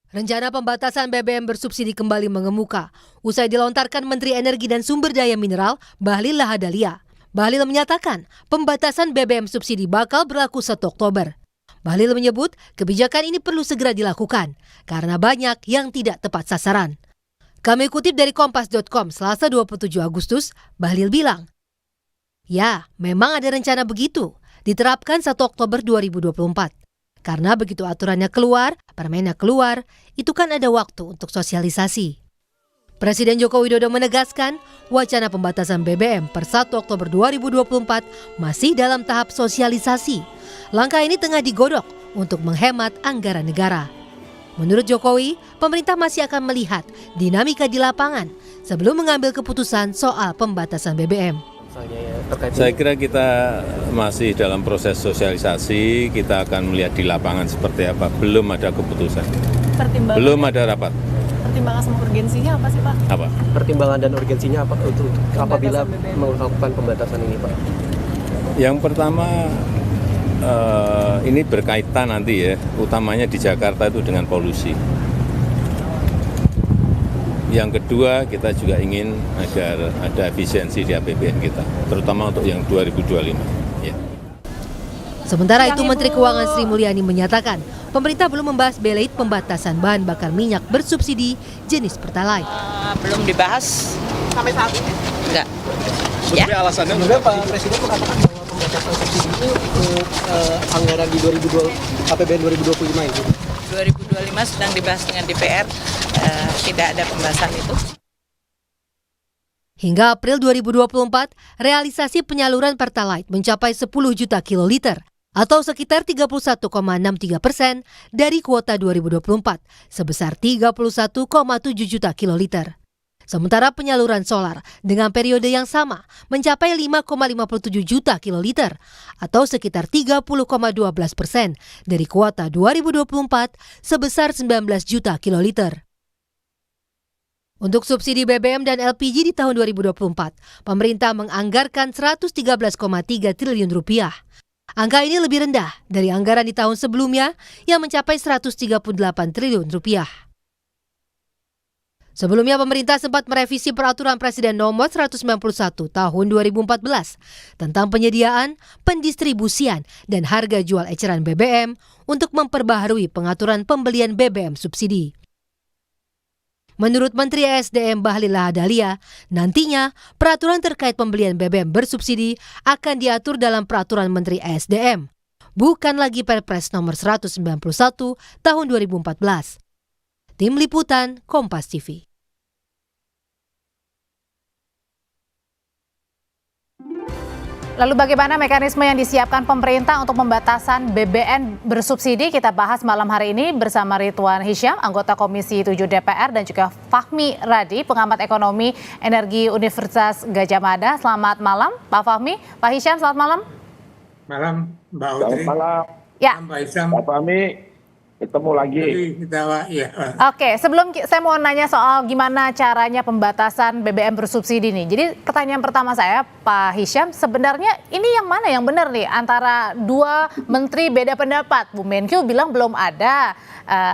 Rencana pembatasan BBM bersubsidi kembali mengemuka usai dilontarkan Menteri Energi dan Sumber Daya Mineral Bahlil Lahadalia. Bahlil menyatakan pembatasan BBM subsidi bakal berlaku 1 Oktober. Bahlil menyebut kebijakan ini perlu segera dilakukan karena banyak yang tidak tepat sasaran. Kami kutip dari Kompas.com Selasa 27 Agustus, Bahlil bilang, "Ya, memang ada rencana begitu, diterapkan 1 Oktober 2024. Karena begitu aturannya keluar, permennya keluar, itu kan ada waktu untuk sosialisasi." Presiden Joko Widodo menegaskan wacana pembatasan BBM per 1 Oktober 2024 masih dalam tahap sosialisasi. Langkah ini tengah digodok untuk menghemat anggaran negara. Menurut Jokowi, pemerintah masih akan melihat dinamika di lapangan sebelum mengambil keputusan soal pembatasan BBM. Saya kira kita masih dalam proses sosialisasi, kita akan melihat di lapangan seperti apa. Belum ada keputusan, belum ada rapat. Pertimbangan sama urgensinya apa sih Pak? Apa? Pertimbangan dan urgensinya apa untuk apabila melakukan pembatasan ini Pak? Yang pertama, ini berkaitan nanti ya, utamanya di Jakarta itu dengan polusi. Yang kedua, kita juga ingin agar ada efisiensi di APBN kita, terutama untuk yang 2025. Ya. Sementara itu, Menteri Keuangan Sri Mulyani menyatakan pemerintah belum membahas belait pembatasan bahan bakar minyak bersubsidi jenis Pertalite. Belum dibahas Sampai saat ini? enggak. Sebenarnya alasannya juga Pak Presiden mengatakan bahwa pembatasan subsidi itu untuk anggaran di APBN 2025 itu. 2025 sedang dibahas dengan DPR, tidak ada pembahasan itu. Hingga April 2024, realisasi penyaluran Pertalite mencapai 10 juta kiloliter atau sekitar 31,63% dari kuota 2024 sebesar 31,7 juta kiloliter. Sementara penyaluran solar dengan periode yang sama mencapai 5,57 juta kiloliter atau sekitar 30,12% dari kuota 2024 sebesar 19 juta kiloliter. Untuk subsidi BBM dan LPG di tahun 2024, pemerintah menganggarkan 113,3 triliun rupiah. Angka ini lebih rendah dari anggaran di tahun sebelumnya yang mencapai 138 triliun rupiah. Sebelumnya pemerintah sempat merevisi peraturan Presiden nomor 191 tahun 2014 tentang penyediaan, pendistribusian, dan harga jual eceran BBM untuk memperbaharui pengaturan pembelian BBM subsidi. Menurut Menteri ESDM Bahlil Lahadalia, nantinya peraturan terkait pembelian BBM bersubsidi akan diatur dalam peraturan Menteri ESDM, bukan lagi Perpres nomor 191 tahun 2014. Tim Liputan Kompas TV. Lalu bagaimana mekanisme yang disiapkan pemerintah untuk pembatasan BBM bersubsidi? Kita bahas malam hari ini bersama Ridwan Hisyam, anggota Komisi 7 DPR, dan juga Fahmi Radi, pengamat ekonomi energi Universitas Gadjah Mada. Selamat malam Pak Fahmi. Pak Hisyam, selamat malam. Malam Mbak Utri. Selamat malam. Ya. Mbak Hisyam. Pak Fahmi, ketemu lagi. Ya. Oke, sebelum saya mau nanya soal gimana caranya pembatasan BBM bersubsidi nih. Jadi pertanyaan pertama saya, Pak Hisyam, sebenarnya ini yang mana yang benar nih antara dua menteri beda pendapat? Bu Menkyu bilang belum ada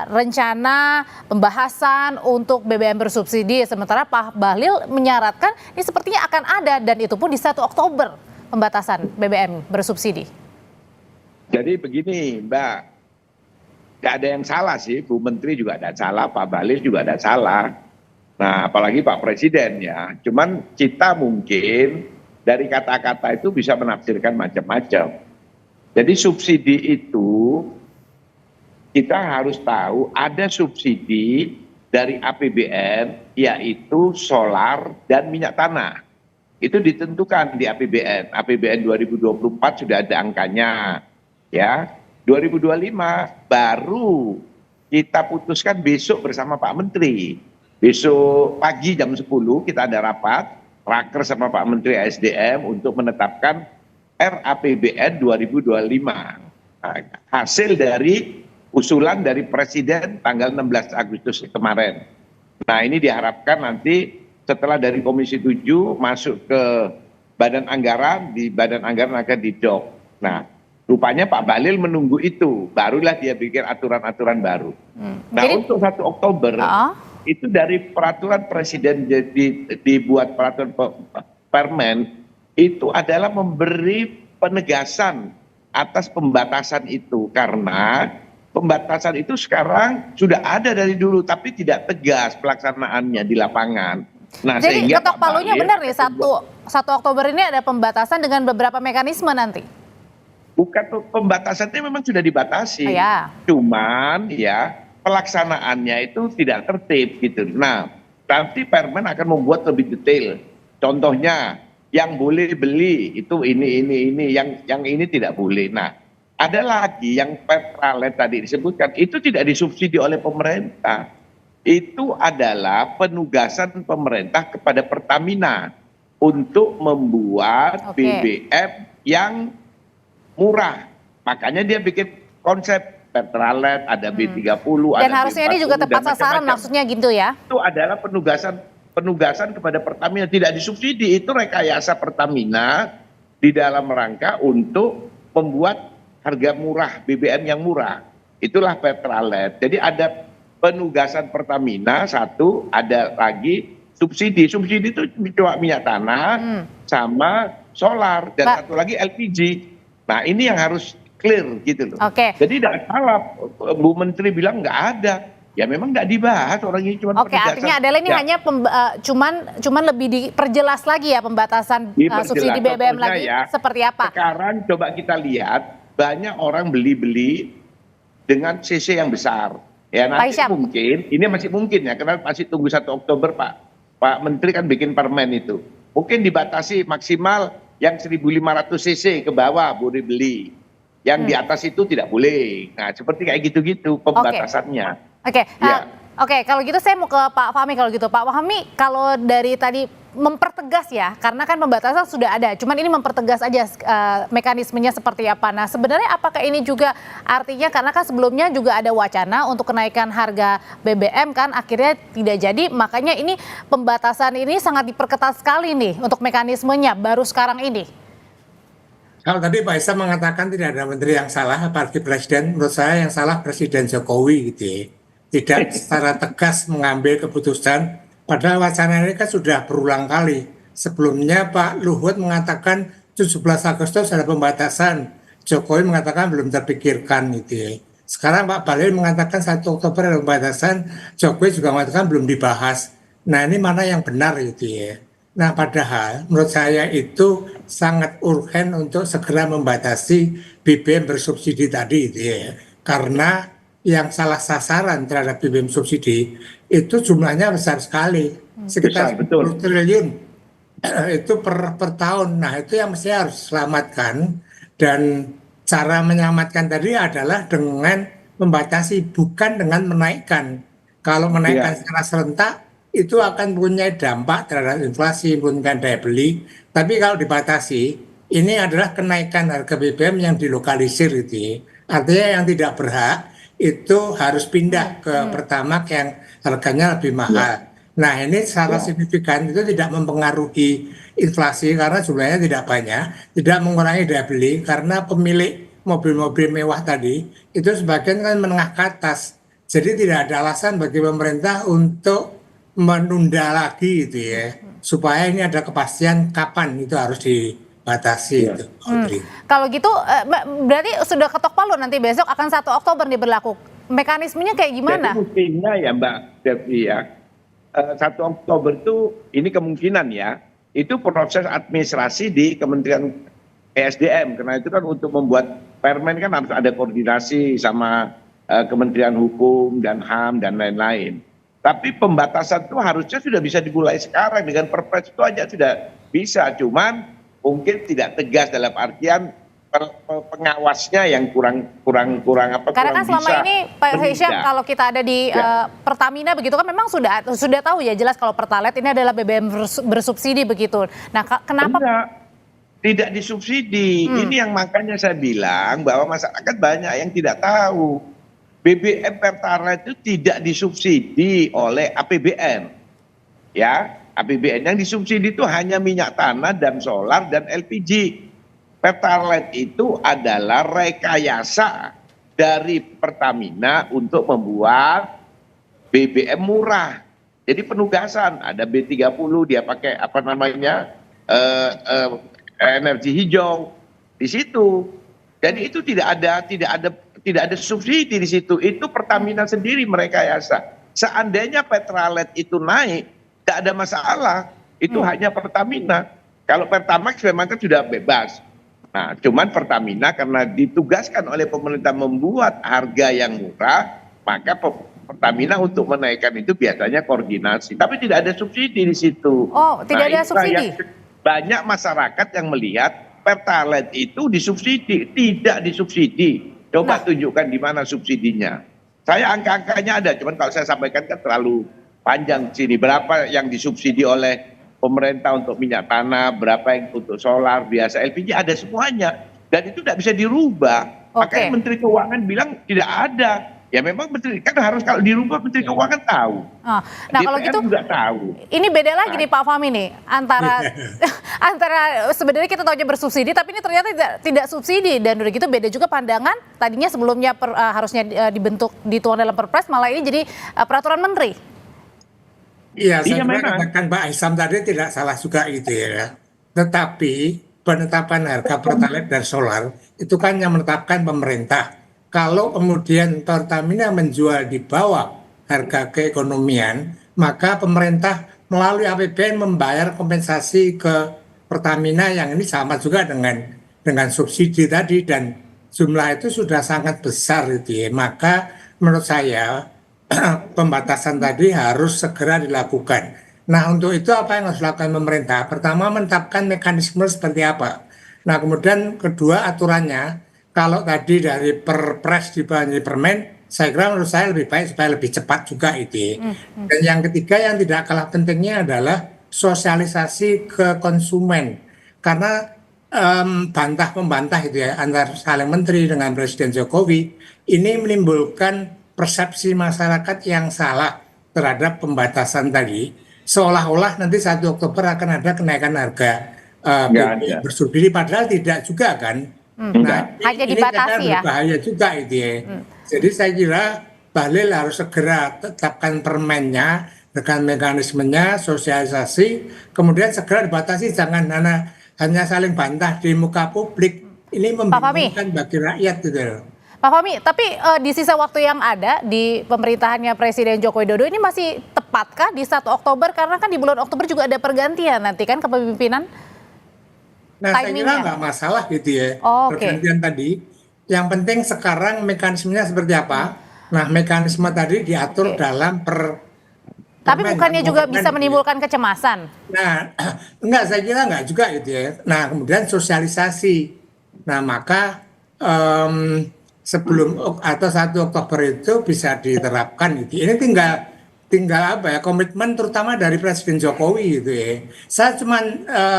rencana pembahasan untuk BBM bersubsidi, sementara Pak Bahlil menyarankan ini sepertinya akan ada dan itu pun di 1 Oktober pembatasan BBM bersubsidi. Jadi begini Mbak, tidak ada yang salah sih, Bu Menteri juga tidak salah, Pak Bahlil juga tidak salah. Nah, apalagi Pak Presiden ya. Cuman kita mungkin dari kata-kata itu bisa menafsirkan macam-macam. Jadi subsidi itu kita harus tahu ada subsidi dari APBN yaitu solar dan minyak tanah. Itu ditentukan di APBN. APBN 2024 sudah ada angkanya ya. 2025 baru kita putuskan besok bersama Pak Menteri. Besok pagi jam 10 kita ada raker sama Pak Menteri SDM untuk menetapkan RAPBN 2025. Nah, hasil dari usulan dari Presiden tanggal 16 Agustus kemarin. Nah, ini diharapkan nanti setelah dari Komisi 7 masuk ke Badan Anggaran, di Badan Anggaran akan didok. Nah, Rupanya Pak Bahlil menunggu itu, barulah dia bikin aturan-aturan baru. Nah, Jadi- untuk 1 Oktober itu dari peraturan presiden jadi dibuat peraturan permen itu adalah memberi penegasan atas pembatasan itu, karena pembatasan itu sekarang sudah ada dari dulu tapi tidak tegas pelaksanaannya di lapangan. Nah, Jadi sehingga ketok Pak palunya Bahlil benar nih, akan membuat- 1 Oktober ini ada pembatasan dengan beberapa mekanisme nanti. Bukan pembatasannya memang sudah dibatasi. Oh, ya. Cuman ya pelaksanaannya itu tidak tertib gitu. Nah, nanti Permen akan membuat lebih detail. Contohnya yang boleh beli itu ini, yang ini tidak boleh. Nah, ada lagi yang Pertalite tadi disebutkan itu tidak disubsidi oleh pemerintah. Itu adalah penugasan pemerintah kepada Pertamina untuk membuat Oke. BBM yang murah. Makanya dia bikin konsep Pertalite, ada B30, Dan ada harusnya ini B40, juga tepat dan sasaran macam-macam. maksudnya gitu ya. Itu adalah penugasan kepada Pertamina, tidak disubsidi. Itu rekayasa Pertamina di dalam rangka untuk membuat harga murah, BBM yang murah. Itulah Pertalite. Jadi ada penugasan Pertamina, satu, ada lagi subsidi. Subsidi itu cuma minyak tanah sama solar, dan Pak. satu lagi LPG. Nah, ini yang harus clear gitu loh. Oke. Jadi tidak salah Bu Menteri bilang nggak ada. Ya memang nggak dibahas, orang ini cuma Oke, artinya adalah ini hanya cuman lebih diperjelas lagi ya pembatasan Diperjelas. subsidi BBM Contohnya lagi ya, seperti apa? Sekarang coba kita lihat banyak orang beli dengan CC yang besar. Ya nanti Syam. mungkin ini masih mungkin ya, karena masih tunggu 1 Oktober Pak Menteri kan bikin permen itu. Mungkin dibatasi maksimal yang 1.500 cc ke bawah boleh beli. Yang di atas itu tidak boleh. Nah, seperti kayak gitu-gitu pembatasannya. Oke, Ya. oke, kalau gitu saya mau ke Pak Fahmi kalau gitu. Pak Fahmi, kalau dari tadi mempertegas ya, karena kan pembatasan sudah ada, cuman ini mempertegas aja mekanismenya seperti apa. Nah, sebenarnya apakah ini juga artinya, karena kan sebelumnya juga ada wacana untuk kenaikan harga BBM kan akhirnya tidak jadi, makanya ini pembatasan ini sangat diperketat sekali nih untuk mekanismenya baru sekarang ini. Kalau tadi Pak Isa mengatakan tidak ada menteri yang salah, apalagi presiden, menurut saya yang salah Presiden Jokowi gitu ya. Tidak secara tegas mengambil keputusan, padahal wacana ini kan sudah berulang kali. Sebelumnya Pak Luhut mengatakan 17 Agustus ada pembatasan, Jokowi mengatakan belum terpikirkan gitu ya. Sekarang Pak Bahlil mengatakan 1 Oktober ada pembatasan, Jokowi juga mengatakan belum dibahas. Nah, ini mana yang benar gitu ya. Nah, padahal menurut saya itu sangat urgen untuk segera membatasi BBM bersubsidi tadi gitu ya. Karena yang salah sasaran terhadap BBM subsidi itu jumlahnya besar sekali. Sekitar Besar, betul. 10 triliun itu per tahun. Nah, itu yang mesti harus selamatkan, dan cara menyelamatkan tadi adalah dengan membatasi, bukan dengan menaikkan. Kalau menaikkan secara serentak itu akan punya dampak terhadap inflasi, menurunkan daya beli. Tapi kalau dibatasi, ini adalah kenaikan harga BBM yang dilokalisir gitu ya. Artinya yang tidak berhak itu harus pindah ke Pertamax yang harganya lebih mahal. Nah, ini secara signifikan itu tidak mempengaruhi inflasi karena jumlahnya tidak banyak, tidak mengurangi daya beli karena pemilik mobil-mobil mewah tadi itu sebagian kan menengah ke atas. Jadi tidak ada alasan bagi pemerintah untuk menunda lagi gitu ya, supaya ini ada kepastian kapan itu harus dibatasi itu. Audrey. Kalau gitu berarti sudah ketok palu nanti besok akan 1 Oktober nih berlaku. Mekanismenya kayak gimana? Jadi mestinya ya Mbak Devi ya, 1 Oktober itu ini kemungkinan ya, itu proses administrasi di Kementerian ESDM, karena itu kan untuk membuat permen kan harus ada koordinasi sama Kementerian Hukum dan HAM dan lain-lain. Tapi pembatasan itu harusnya sudah bisa dimulai sekarang dengan perpres itu aja sudah bisa, cuman mungkin tidak tegas dalam artian pengawasnya yang kurang apa. Karena kan kurang selama bisa ini Pak Hisham menindak. kalau kita ada di Pertamina begitu kan memang sudah tahu ya jelas kalau Pertalite ini adalah BBM bersubsidi begitu. Nah, kenapa? Enggak, tidak disubsidi. Ini yang makanya saya bilang bahwa masyarakat banyak yang tidak tahu. BBM Pertalite itu tidak disubsidi oleh APBN. Ya, APBN yang disubsidi itu hanya minyak tanah dan solar dan LPG. Pertalite itu adalah rekayasa dari Pertamina untuk membuat BBM murah. Jadi penugasan, ada B30 dia pakai apa namanya energi hijau di situ. Jadi itu tidak ada subsidi di situ. Itu Pertamina sendiri merekayasa. Seandainya Pertalite itu naik, tidak ada masalah. Itu hanya Pertamina. Kalau Pertamax memang kan sudah bebas. Nah, cuman Pertamina karena ditugaskan oleh pemerintah membuat harga yang murah, maka Pertamina untuk menaikkan itu biasanya koordinasi. Tapi tidak ada subsidi di situ. Oh, tidak ada subsidi? Banyak masyarakat yang melihat Pertalite itu disubsidi, tidak disubsidi. Coba tunjukkan di mana subsidinya. Saya angka-angkanya ada, cuman kalau saya sampaikan kan terlalu panjang sini. Berapa yang disubsidi oleh pemerintah untuk minyak tanah, berapa yang untuk solar, biasa LPG, ada semuanya. Dan itu tidak bisa dirubah. Makanya Menteri Keuangan bilang tidak ada. Ya memang Menteri, kan harus kalau dirubah Menteri Keuangan tahu. Nah DPR kalau gitu juga tahu. Ini beda lagi nih Pak Fahmi nih antara sebenarnya kita tahunya bersubsidi tapi ini ternyata tidak subsidi, dan udah gitu beda juga pandangan. Tadinya sebelumnya harusnya dibentuk dituang dalam Perpres, malah ini jadi peraturan menteri. Iya, saya katakan Pak Hisam tadi tidak salah juga gitu ya. Tetapi penetapan harga Pertalite dan solar itu kan yang menetapkan pemerintah. Kalau kemudian Pertamina menjual di bawah harga keekonomian, maka pemerintah melalui APBN membayar kompensasi ke Pertamina yang ini sama juga dengan subsidi tadi, dan jumlah itu sudah sangat besar gitu ya. Maka menurut saya pembatasan tadi harus segera dilakukan. Nah, untuk itu apa yang harus dilakukan pemerintah? Pertama, menetapkan mekanisme seperti apa. Nah, kemudian kedua, aturannya. Kalau tadi dari Perpres dibanding Permen, saya kira menurut saya lebih baik supaya lebih cepat juga itu. Dan yang ketiga yang tidak kalah pentingnya adalah sosialisasi ke konsumen. Karena bantah-membantah itu ya antara saling menteri dengan Presiden Jokowi ini menimbulkan persepsi masyarakat yang salah terhadap pembatasan tadi, seolah-olah nanti 1 Oktober akan ada kenaikan harga bersubsidi, padahal tidak juga kan. Nah, hanya ini dibatasi ya. Berbahaya juga itu ya. Jadi saya kira Bahlil harus segera tetapkan permennya dengan mekanismenya, sosialisasi, kemudian segera dibatasi, jangan hanya saling bantah di muka publik. Ini membingungkan bagi rakyat gitu loh. Pak Fahmi, tapi di sisa waktu yang ada di pemerintahannya Presiden Joko Widodo ini masih tepatkah di 1 Oktober? Karena kan di bulan Oktober juga ada pergantian nanti kan kepemimpinan. Nah, saya kira nggak masalah gitu ya, pergantian tadi. Yang penting sekarang mekanismenya seperti apa. Nah, mekanisme tadi diatur dalam Tapi bukannya juga bisa menimbulkan kecemasan? Nah, enggak, saya kira enggak juga gitu ya. Nah, kemudian sosialisasi. Nah, maka sebelum atau 1 Oktober itu bisa diterapkan gitu. Ini tinggal apa ya, komitmen terutama dari Presiden Jokowi gitu ya. Saya cuma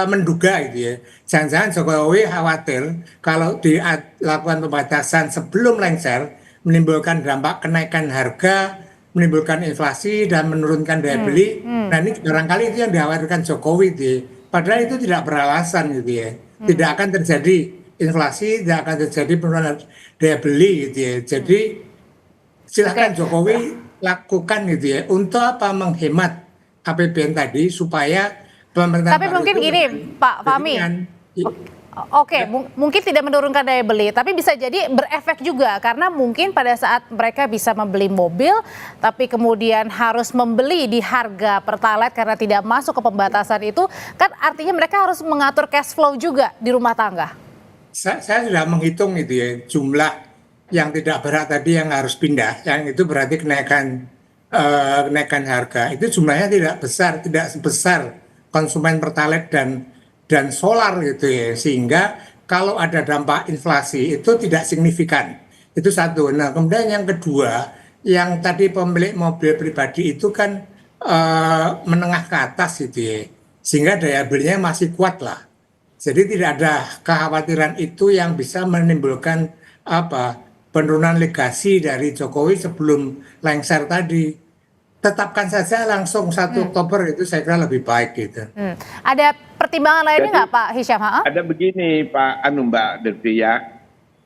menduga gitu ya. Jangan-jangan Jokowi khawatir kalau dilakukan pembatasan sebelum lengser menimbulkan dampak kenaikan harga, menimbulkan inflasi dan menurunkan daya beli. Nah, ini barangkali itu yang dikhawatirkan Jokowi gitu ya. Padahal itu tidak beralasan gitu ya. Tidak akan terjadi inflasi, tidak akan terjadi penurunan daya beli gitu ya. Jadi silakan Jokowi lakukan gitu ya. Untuk apa? Menghemat APBN tadi supaya pemerintah. Tapi mungkin gini Pak Fahmi. Mungkin tidak menurunkan daya beli, tapi bisa jadi berefek juga karena mungkin pada saat mereka bisa membeli mobil, tapi kemudian harus membeli di harga Pertalite karena tidak masuk ke pembatasan itu, kan artinya mereka harus mengatur cash flow juga di rumah tangga. Saya sudah menghitung itu ya, jumlah yang tidak berat tadi yang harus pindah, yang itu berarti kenaikan harga, itu jumlahnya tidak besar, tidak sebesar konsumen Pertalite dan solar gitu ya, sehingga kalau ada dampak inflasi itu tidak signifikan. Itu satu. Nah, kemudian yang kedua, yang tadi pemilik mobil pribadi itu kan menengah ke atas gitu ya, sehingga daya belinya masih kuat lah. Jadi tidak ada kekhawatiran itu yang bisa menimbulkan penurunan legasi dari Jokowi sebelum lengser tadi. tetapkan saja langsung 1 Oktober itu saya kira lebih baik gitu. Ada pertimbangan lainnya Jadi, nggak Pak Hisham? Ada begini Pak Mbak Devi ya,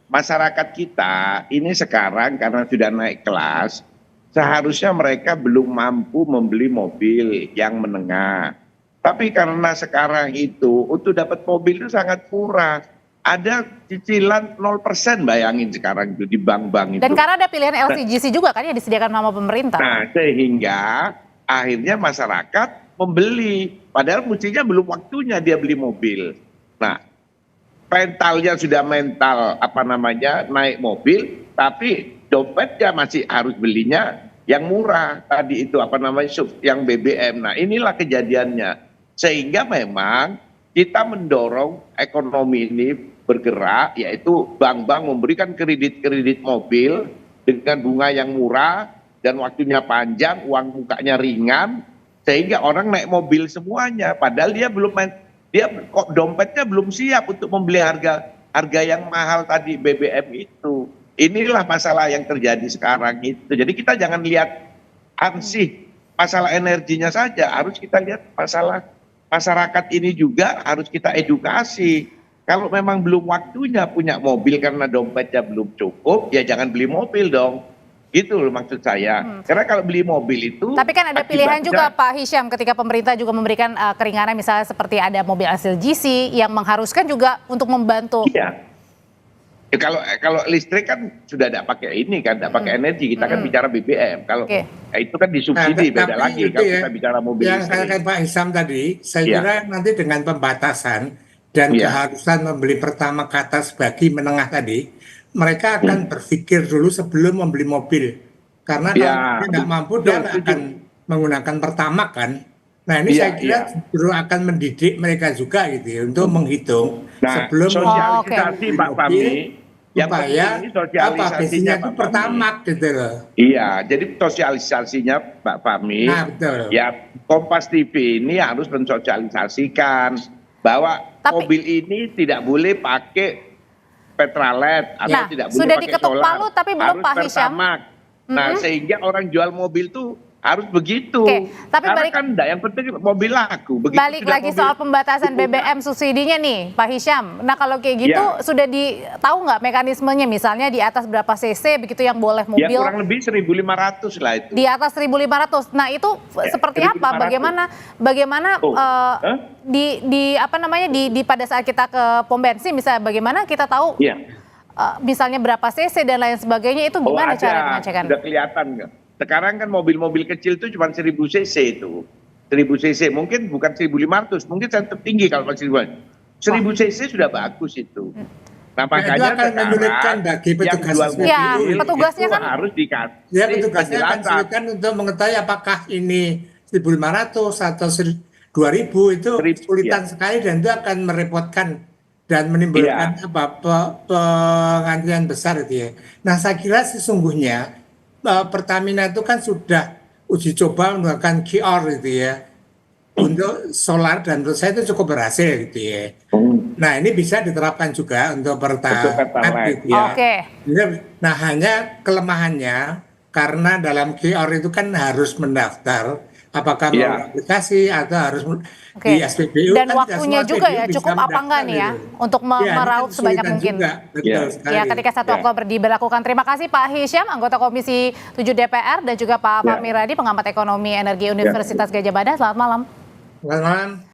masyarakat kita ini sekarang karena sudah naik kelas, seharusnya mereka belum mampu membeli mobil yang menengah. Tapi karena sekarang itu untuk dapat mobil itu sangat murah. Ada cicilan 0%, bayangin sekarang itu di bank-bank itu. Dan karena ada pilihan LCGC juga kan yang disediakan sama pemerintah. Nah, sehingga akhirnya masyarakat membeli. Padahal mestinya belum waktunya dia beli mobil. Nah, mentalnya sudah mental naik mobil, tapi dompetnya masih harus belinya yang murah. Tadi itu yang BBM. Nah, inilah kejadiannya. Sehingga memang kita mendorong ekonomi ini bergerak, yaitu bank-bank memberikan kredit mobil dengan bunga yang murah dan waktunya panjang, uang mukanya ringan, sehingga orang naik mobil semuanya. Padahal dia kok dompetnya belum siap untuk membeli harga yang mahal tadi BBM itu. Inilah masalah yang terjadi sekarang itu. Jadi kita jangan lihat ansih masalah energinya saja, harus kita lihat masalah masyarakat ini juga harus kita edukasi. Kalau memang belum waktunya punya mobil karena dompetnya belum cukup, ya jangan beli mobil dong. Gitu loh maksud saya. Karena kalau beli mobil itu... Tapi kan ada pilihan juga Pak Hisham ketika pemerintah juga memberikan keringanan misalnya seperti ada mobil LCGC yang mengharuskan juga untuk membantu. Iya. Ya, kalau listrik kan sudah tidak pakai ini kan, tidak pakai energi. Kita kan bicara BBM. Kalau itu kan disubsidi, beda lagi kalau kita bicara mobil yang listrik. katakan Pak Hisham tadi, saya kira nanti dengan pembatasan dan keharusan membeli pertama ke atas bagi menengah tadi, mereka akan berpikir dulu sebelum membeli mobil. Karena kalau tidak mampu dia akan menggunakan pertama kan. Nah ini saya kira justru akan mendidik mereka juga gitu ya, untuk menghitung sebelum sosialisasi Pak Fahmi, yang penting ini sosialisasinya itu pertama gitu loh. Iya, jadi sosialisasinya Pak Fahmi, ya Kompas TV ini harus mensosialisasikan bahwa mobil ini tidak boleh pakai petralet atau tidak boleh sudah pakai diketuk solar, palu tapi belum harus Pak Hisham. Nah, sehingga orang jual mobil tuh harus begitu. Tapi karena kan enggak, yang penting mobil laku. Begitu balik lagi soal pembatasan BBM subsidinya nih Pak Hisham. Nah kalau kayak gitu sudah tahu nggak mekanismenya, misalnya di atas berapa cc begitu yang boleh mobil? Ya kurang lebih 1.500 lah itu. Di atas 1.500. Nah itu seperti apa? Bagaimana di pada saat kita ke pom bensin misalnya, bagaimana kita tahu misalnya berapa cc dan lain sebagainya, itu gimana cara mengecekkan? Sudah kelihatan nggak? Sekarang kan mobil-mobil kecil itu cuma 1000 cc itu. 1000 cc, mungkin bukan 1.500, mungkin yang tertinggi kalau masih 1000 cc sudah bagus itu. Nah makanya sekarang bagi yang jual mobil petugasnya kan harus dikasih. Ya petugasnya akan sulitan untuk mengetahui apakah ini 1.500 atau 2.000, itu kesulitan sekali dan itu akan merepotkan dan menimbulkan pengantrian besar gitu ya. Nah saya kira sesungguhnya Pertamina itu kan sudah uji coba menggunakan QR gitu ya untuk solar, dan menurut saya itu cukup berhasil gitu ya. Nah ini bisa diterapkan juga untuk Pertalite gitu ya. Nah hanya kelemahannya karena dalam QR itu kan harus mendaftar apakah melalui aplikasi atau harus di SPBU. Dan kan waktunya juga ya cukup apa enggak nih ya untuk meraup sebanyak mungkin. Ya ketika 1 Oktober diberlakukan. Terima kasih Pak Hisham, anggota Komisi 7 DPR, dan juga Pak Fahmi Radi, pengamat ekonomi energi Universitas Gadjah Mada. Selamat malam. Selamat malam.